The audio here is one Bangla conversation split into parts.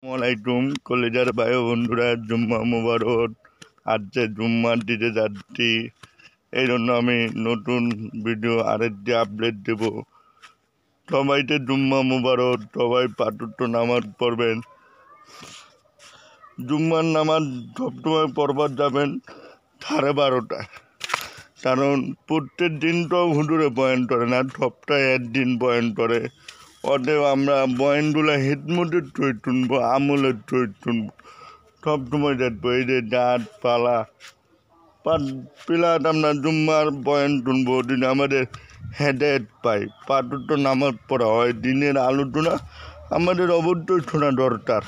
আসসালামাইকুম কলেজার ভাই বন্ধুরা, জুম্মা মুবারক। আজ যে জুম্মার দিতে যাচ্ছি, এই জন্য আমি নতুন ভিডিও আরেকটি আপডেট দেব। সবাইকে জুম্মা মুবারক। সবাই পাঁচ নামাজ পড়বেন। জুম্মার নামাজ সবসময় পড়বার যাবেন 12:30টায়, কারণ প্রত্যেক দিন তো হুজুরে বয়ান করে না, সপ্তাহে একদিন বয়ান করে। অতএব আমরা বয়ানগুলো হিদমতের চরিত শুনবো, আমলের চরিত শুনবো। সবসময় দেখবো এই যে জাত পালা পিলাত আমরা জুম্মার বয়ান শুনবো, দিন আমাদের হেদায়েত পাই। পাঁচ নামাজ পড়া হয়, দিনের আলোচনা আমাদের অবশ্যই শোনা দরকার।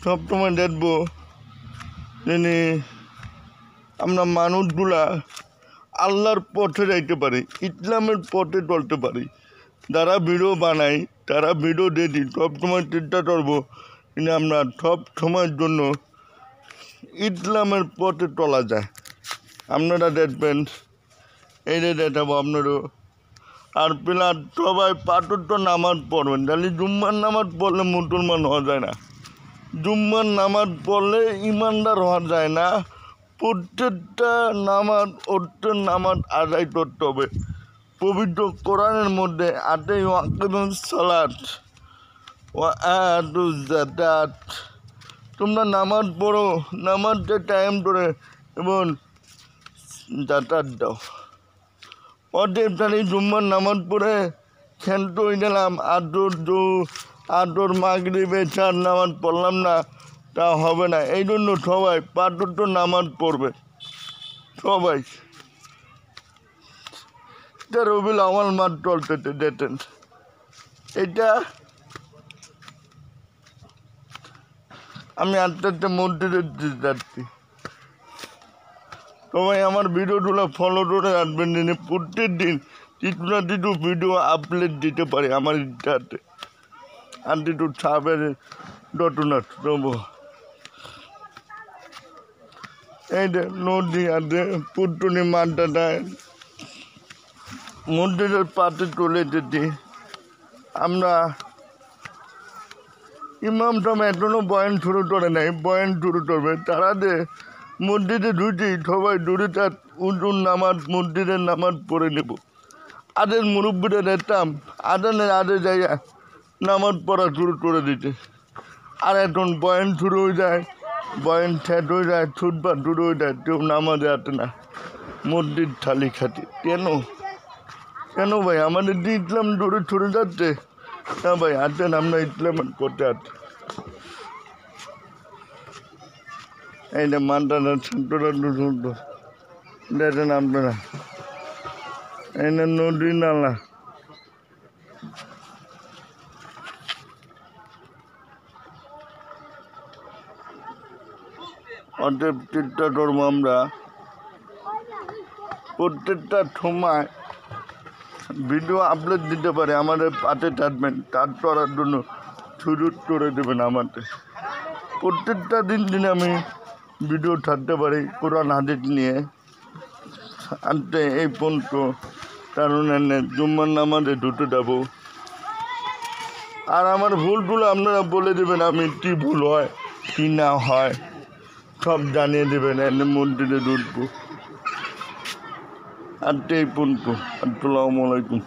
সবসময় দেখবো যিনি আমরা মানুষগুলা আল্লাহর পথে যাইতে পারি, ইসলামের পথে চলতে পারি। যারা ভিডিও বানাই, তারা ভিডিও দিয়ে দিই, সবসময় চেষ্টা করবো কিন্তু আমরা সব সময়ের জন্য ইসলামের পথে চলা যায়। আপনারা দেখবেন, এই যে দেখাবো আপনারও। আর প্লাস সবাই পাঁচ নামাজ পড়বেন। তাহলে জুম্মার নামাজ পড়লে মুসলমান হওয়া যায় না, জুম্মার নামাজ পড়লে ইমানদার হওয়া যায় না। প্রত্যেকটা নামাজ আদায় করতে হবে। পবিত্র কোরআনের মধ্যে আদায় ওয়াকিমুস সালাত ওয়া আতুজ যাকাত। তোমরা নামাজ পড়ো, নামাজটা টাইম ধরে এবং যাকাত দাও। অতএব তাহলে জুম্মার নামাজ পড়ে খেলতে হয়ে গেলাম, আদর মাগরিব এশার নামাজ পড়লাম না, তা হবে না। এই জন্য সবাই পাঁচ নামাজ পড়বে। সবাই রবিউল আউয়াল মাস চলতেছে, দেখেন এটা। আমি আস্তে আস্তে মসজিদে যাচ্ছি। সবাই আমার ভিডিওগুলো ফলো করে রাখবেন, দিনে প্রত্যেক দিন কিছু না কিছু ভিডিও আপলোড দিতে পারি আমার ইচ্ছাতে। আর কিছু ছাপের ঘটনা দেবো। এই যে নদী আছে, পুটুনি মাঠটায় মসজিদের পাশে চলে এসেছি আমরা। ইমাম সাহেব এখনো বয়ান শুরু করে নাই, বয়ান শুরু করবে। তারা যে মসজিদে ঢুকি, সবাই দূরে উজুর নামাজ, মসজিদের নামাজ পড়ে নেব। আদের মুরব্বীরা দেখতাম আদানের আদে জায়গা নামাজ পড়া শুরু করে দিতে। আর এখন বয়ান শুরু হয়ে যায়, বয়ান ঠেট হয়ে যায়, ছুটবার শুরু হয়ে যায়, কেউ নামাজে আসে না, মসজিদ খালি খাটি। কেন ভাই? আমাদের যে ইসলাম দূরে ছড়ে যাচ্ছে না ভাই। আসেন আমরা ইসলামের পথে আছি। এই যে মানটানা ছাত্ররা সুন্দর দেখেন আপনারা, এই যে নদী নালা। অতএব চেষ্টা করবো আমরা প্রত্যেকটা সময় ভিডিও আপলোড দিতে পারে। আমাদের পাশে থাকবেন, কাজ করার জন্য সুযোগ করে দেবেন আমাদের। প্রত্যেকটা দিন আমি ভিডিও ছাড়তে পারি কোরআন হাদিস নিয়ে। আনতে এই পর্যন্ত, কারণ জুম্মার নামাজে ঢুকে যাবো। আর আমার ভুলগুলো আপনারা বলে দেবেন, আমি কী ভুল হয় কী না হয় সব জানিয়ে দেবেন। মসজিদে ঢুকবো। আর এই পর্যন্ত। আসসালামু আলাইকুম।